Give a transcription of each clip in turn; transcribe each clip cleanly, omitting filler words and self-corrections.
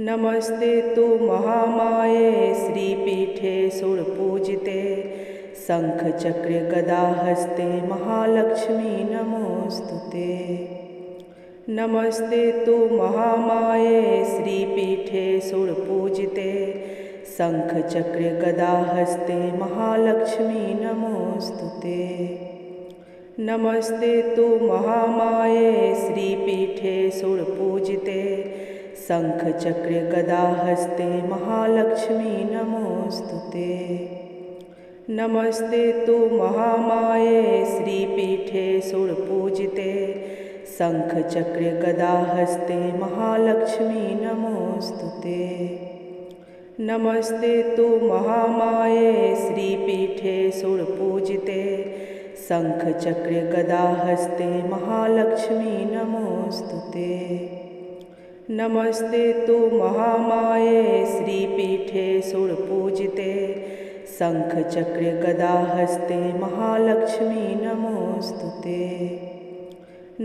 नमस्ते तु महामाये श्रीपीठे सुरपूजिते शङ्खचक्रे गदाहस्ते महालक्ष्मी नमोऽस्तुते। नमस्ते तु महामाये श्रीपीठे सुरपूजिते शङ्खचक्रे गदाहस्ते महालक्ष्मी नमोऽस्तुते। नमस्ते तु महामाये श्रीपीठे सुरपूजिते शङ्खचक्रे गदाहस्ते महालक्ष्मी नमोऽस्तुते। नमस्ते तु महामाये श्रीपीठे सुरपूजिते शङ्खचक्रे गदाहस्ते महालक्ष्मी नमोऽस्तुते। नमस्ते तु महामाये श्रीपीठे सुरपूजिते शङ्खचक्रे गदाहस्ते महालक्ष्मी नमोऽस्तुते। नमस्ते तु महामाये श्रीपीठे सुरपूजिते शङ्खचक्रे गदाहस्ते महालक्ष्मी नमोऽस्तुते।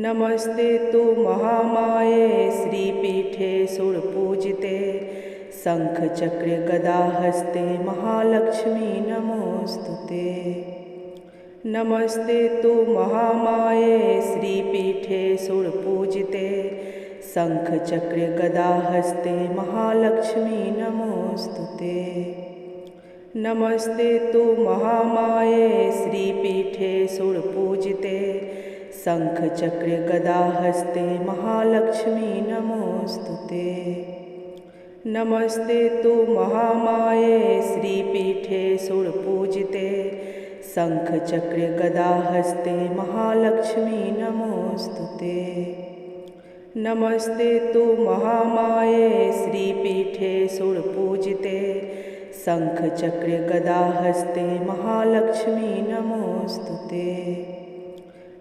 नमस्ते तु महामाये श्रीपीठे सुरपूजिते शङ्खचक्रे गदाहस्ते महालक्ष्मी नमोऽस्तुते। नमस्ते तु महामाये श्रीपीठे सुरपूजिते शङ्खचक्रे गदाहस्ते महालक्ष्मी नमोऽस्तुते। नमस्ते तु महामाये श्रीपीठे सुरपूजिते शङ्खचक्रे गदाहस्ते महालक्ष्मी नमोऽस्तुते। नमस्ते तु महामाये श्रीपीठे सुरपूजिते शङ्खचक्रे गदाहस्ते महालक्ष्मी नमोऽस्तुते। नमस्ते तु महामाये श्रीपीठे सुरपूजिते शङ्खचक्रे गदाहस्ते महालक्ष्मी नमोऽस्तुते।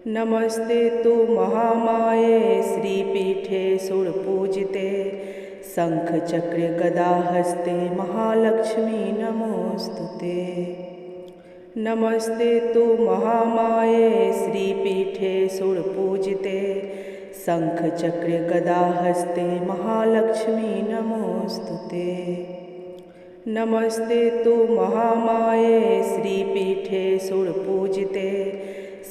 नमस्ते तु महामाये श्रीपीठे सुरपूजिते शङ्खचक्रे गदाहस्ते महालक्ष्मी नमोऽस्तुते। नमस्ते तु महामाये श्रीपीठे सुरपूजिते शङ्खचक्रे गदाहस्ते महालक्ष्मी नमोऽस्तुते। नमस्ते तु महामाये श्रीपीठे सुरपूजिते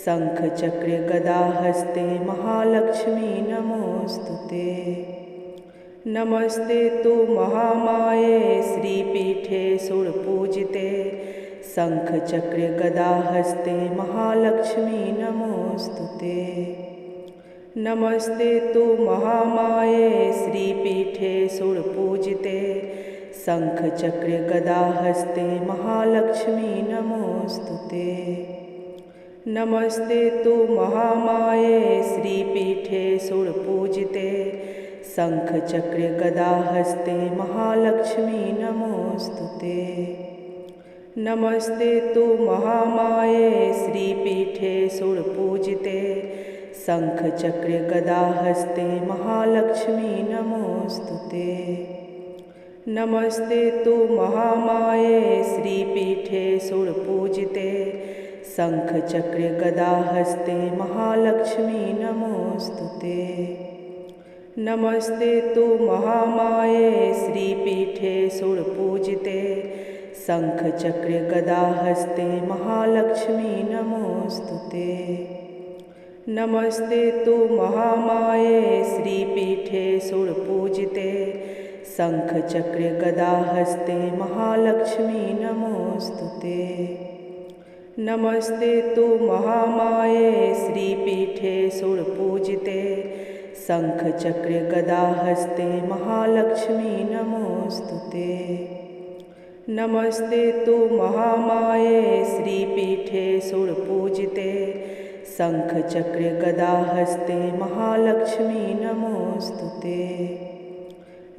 शङ्खचक्रे गदाहस्ते महालक्ष्मी नमोऽस्तुते। नमस्ते तु महामाये श्रीपीठे सुरपूजिते शङ्खचक्रे गदाहस्ते महालक्ष्मी नमोऽस्तुते। नमस्ते तु महामाये श्रीपीठे सुरपूजिते शङ्खचक्रे गदाहस्ते महालक्ष्मी नमोऽस्तुते। नमस्ते तु महामाये श्रीपीठे सुरपूजिते शङ्खचक्रे गदाहस्ते महालक्ष्मी नमोऽस्तुते। नमस्ते तु महामाये श्रीपीठे सुरपूजिते शङ्खचक्रे गदाहस्ते महालक्ष्मी नमोऽस्तुते। नमस्ते तु महामाये श्रीपीठे सुरपूजिते शङ्खचक्रे गदाहस्ते महालक्ष्मी नमोऽस्तुते। नमस्ते तु महामाये श्रीपीठे सुरपूजिते शङ्खचक्रे गदाहस्ते महालक्ष्मी नमोऽस्तुते। नमस्ते तु महामाये श्रीपीठे सुरपूजिते शङ्खचक्रे गदाहस्ते महालक्ष्मी नमोऽस्तुते। नमस्ते तु महामाये श्रीपीठे सुरपूजिते शङ्खचक्रे गदाहस्ते महालक्ष्मी नमोऽस्तुते। नमस्ते तु महामाये श्रीपीठे सुरपूजिते शङ्खचक्रे गदाहस्ते महालक्ष्मी नमोऽस्तुते।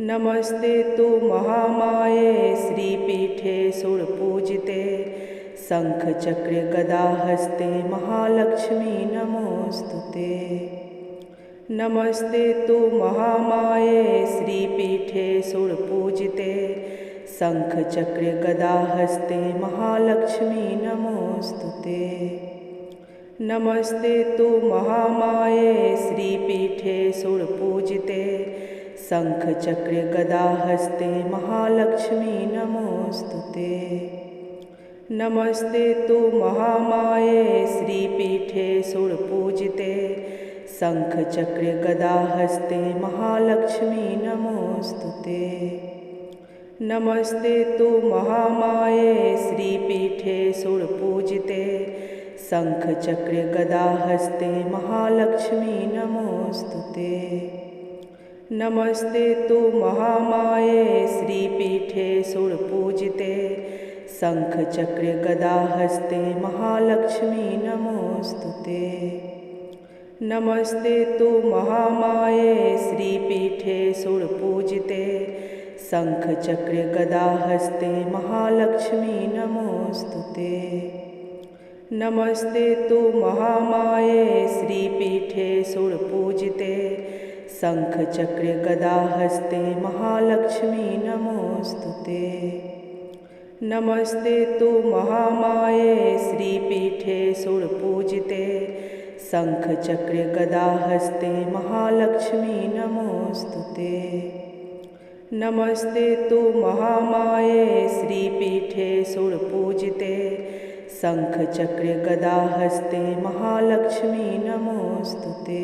नमस्ते तु महामाये श्रीपीठे सुरपूजिते शङ्खचक्रे गदाहस्ते महालक्ष्मी नमोऽस्तुते। नमस्ते तु महामाये श्रीपीठे सुरपूजिते शङ्खचक्रे गदाहस्ते महालक्ष्मी नमोऽस्तुते। नमस्ते तु महामाये श्रीपीठे सुरपूजिते शङ्खचक्रे गदाहस्ते महालक्ष्मी नमोऽस्तुते। नमस्ते तु महामाये श्रीपीठे सुरपूजिते शङ्खचक्रे गदाहस्ते महालक्ष्मी नमोऽस्तुते। नमस्ते तु महामाये श्रीपीठे सुरपूजिते शङ्खचक्रे गदाहस्ते महालक्ष्मी नमोऽस्तुते। नमस्ते तु महामाये श्रीपीठे सुरपूजिते शङ्खचक्रे गदाहस्ते महालक्ष्मी नमोऽस्तुते। नमस्ते तु महामाये श्रीपीठे सुरपूजिते शङ्खचक्रे गदाहस्ते महालक्ष्मी नमोऽस्तुते। नमस्ते तु महामाये श्रीपीठे सुरपूजिते शङ्खचक्रे गदाहस्ते महालक्ष्मी नमोऽस्तुते। नमस्ते तु महामाये श्रीपीठे सुरपूजिते शङ्खचक्रे गदाहस्ते महालक्ष्मी नमोऽस्तुते। नमस्ते तु महामाये श्रीपीठे सुरपूजिते शङ्खचक्रे गदाहस्ते महालक्ष्मी नमोऽस्तुते।